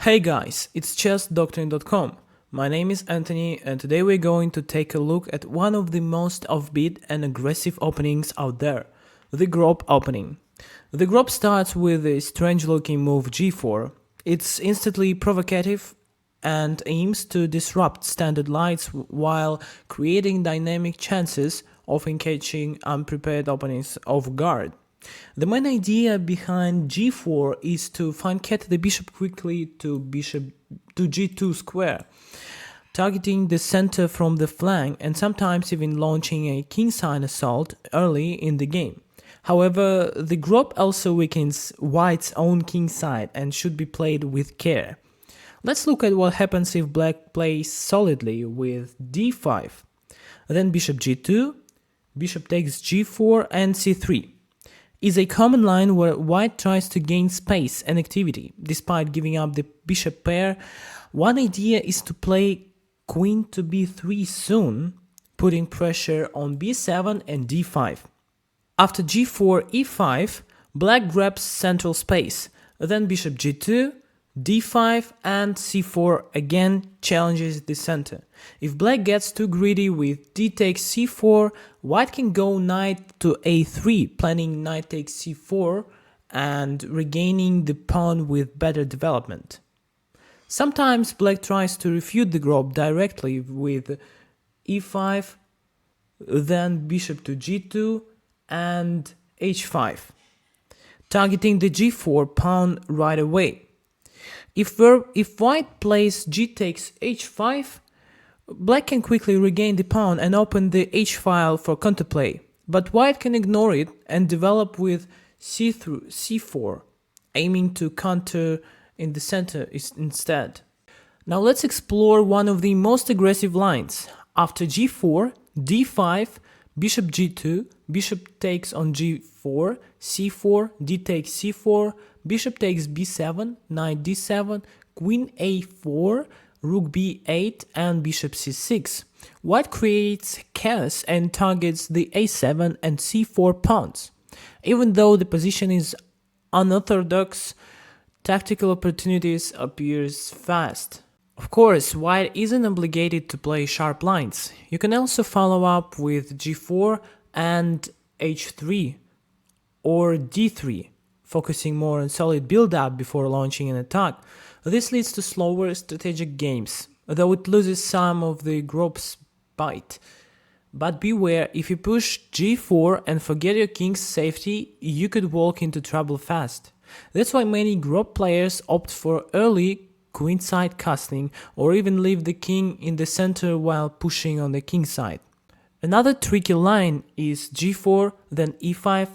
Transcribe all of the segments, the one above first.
Hey guys, it's chessdoctrine.com. My name is Anthony and today we're going to take a look at one of the most offbeat and aggressive openings out there, the Grob Opening. The Grob starts with a strange looking move g4. It's instantly provocative and aims to disrupt standard lines while creating dynamic chances, often catching unprepared opponents off guard. The main idea behind g4 is to flank the bishop quickly to g2 square, targeting the center from the flank and sometimes even launching a kingside assault early in the game. However, the Grob also weakens white's own kingside and should be played with care. Let's look at what happens if black plays solidly with d5, then bishop g2, bishop takes g4 and c3. Is a common line where white tries to gain space and activity, despite giving up the bishop pair. One idea is to play queen to b3 soon, putting pressure on b7 and d5. After g4, e5, black grabs central space, then bishop g2, d5 and c4 again challenges the center. If black gets too greedy with d takes c4, white can go knight to a3, planning knight takes c4 and regaining the pawn with better development. Sometimes black tries to refute the Grob directly with e5, then bishop to g2 and h5, targeting the g4 pawn right away. If white plays g takes h5, black can quickly regain the pawn and open the h-file for counterplay, but white can ignore it and develop with c through c4, aiming to counter in the center instead. Now let's explore one of the most aggressive lines. After g4, d5, bishop g2, bishop takes on g4, c4, d takes c4, bishop takes b7, knight d7, queen a4, rook b8 and bishop c6. White creates chaos and targets the a7 and c4 pawns. Even though the position is unorthodox, tactical opportunities appears fast. Of course, white isn't obligated to play sharp lines. You can also follow up with g4 and h3 or d3, focusing more on solid build-up before launching an attack. This leads to slower strategic games, though it loses some of the Grob's bite. But beware, if you push g4 and forget your king's safety, you could walk into trouble fast. That's why many Grob players opt for early queenside castling or even leave the king in the center while pushing on the kingside. Another tricky line is g4, then e5,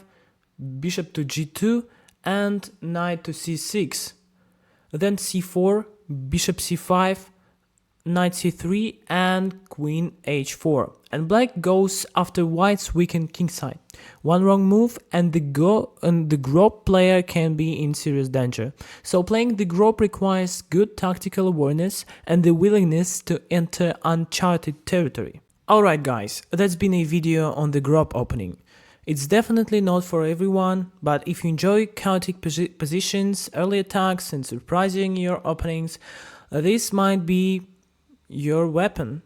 bishop to g2 and knight to c6, then c4, bishop c5, knight c3 and queen h4, and black goes after white's weakened kingside. One wrong move and the Grob player can be in serious danger. So playing the Grob requires good tactical awareness and the willingness to enter uncharted territory. Alright guys, that's been a video on the Grob Opening. It's definitely not for everyone, but if you enjoy chaotic positions, early attacks and surprising your openings, this might be your weapon.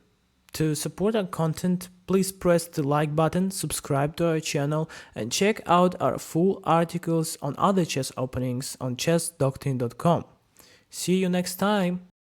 To support our content, please press the like button, subscribe to our channel and check out our full articles on other chess openings on chessdoctrine.com. See you next time!